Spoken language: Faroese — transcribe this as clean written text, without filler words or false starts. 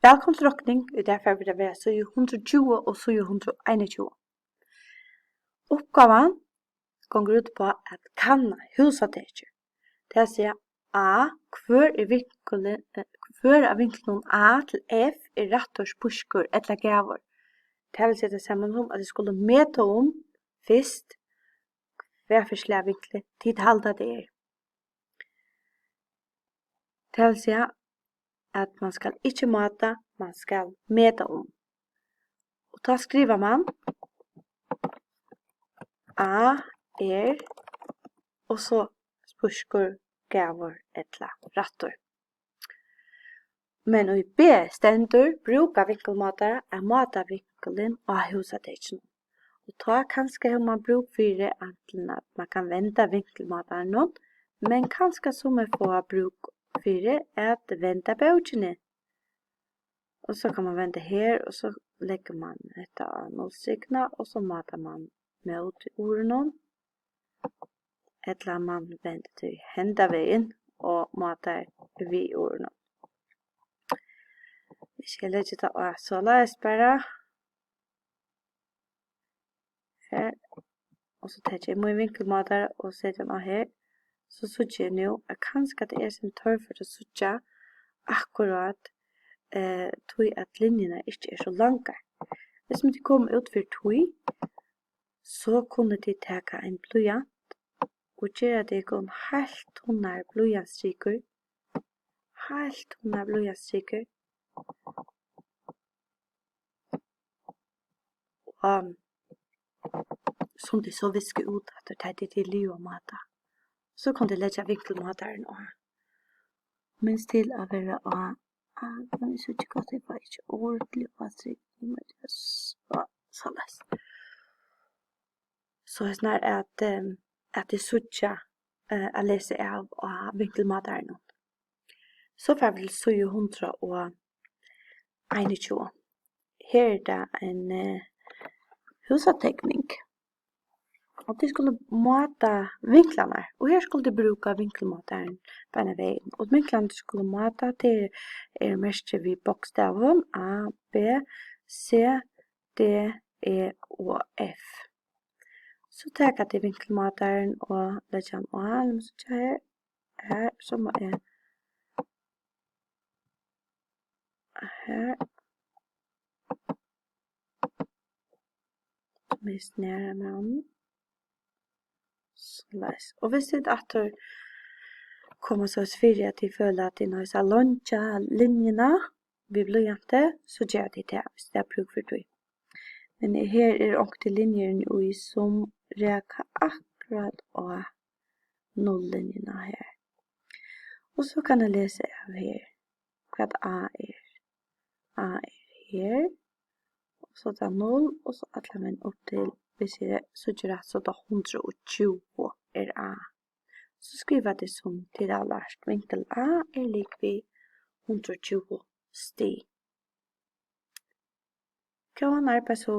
Velkomstrokning derfor vil det være så 120 og så 121. Oppgaven går ut på at kanna husateker. Det er å si A, hver av vinkelen A til F er rettors puskur eller gaver. Det vil si det sammen om at jeg skulle meta om først hver forskjellige vinkler tid halda det er. Det vil si at man skal ikke mata, man skal meta om. Og da skriver man A er, og så spørsmål gaver etla rattor. Men i B stendur bruka vinkelmatar er mata vinkelen av husatekken. Og da kanskje har man bruk for at man kan venda vinkelmataren, men kanskje som er få bruk for at venda bautjene. Og så kan man vende her, og så legger man etter av nålsikna, og så matar man mot ordene. Etla man vender til hendaveien, og matar vi ordene. Vi skal legge det av så les bare. Her. Og så tar jeg min vinkelmatar og setter den av her. Så sutjer jeg nå at kanskje det er som tør for å sutja akkurat tog at linjene ikke er så lange. Hvis man kommer ut for tog, så kunne de ta en blyant og gjøre det en helt tunnar blyantstriker. Helt tunnar blyantstriker. Og som de så visker ut at det er til liv og mata. Så kan de legge vinkelmataren og minst til å være av men jeg synes ikke godt det var ikke ordentlig så les. Så jeg snar at det sutja å lese av vinkelmataren. Så får vi så 121. Her er det en husatekning. Og de skulle mata vinklarna. Og her skulle de bruka vinkelmataren på en veien. Og vinklarna de skulle mata til mest vid bokstaven A, B, C, D, E og F. Så tar jeg til vinkelmataren og legger den av. Så tar her, så må jeg her. Så må jeg snære med den. Og hvis det atter kommer så svirre at de føler at de når jeg luncha linjene vi blyante, så gjør de det hvis det er bruk for det. Men her er også linjerne som reker akkurat av nulllinjene her. Og så kan jeg lese av her hva A er. A er her, og så da 0, og så atler man opp til hvis jeg sørger at så da 120 er A. Så skriver jeg det som til allert. Vinkel A er lik ved 120 sti. Gå an arbeid så.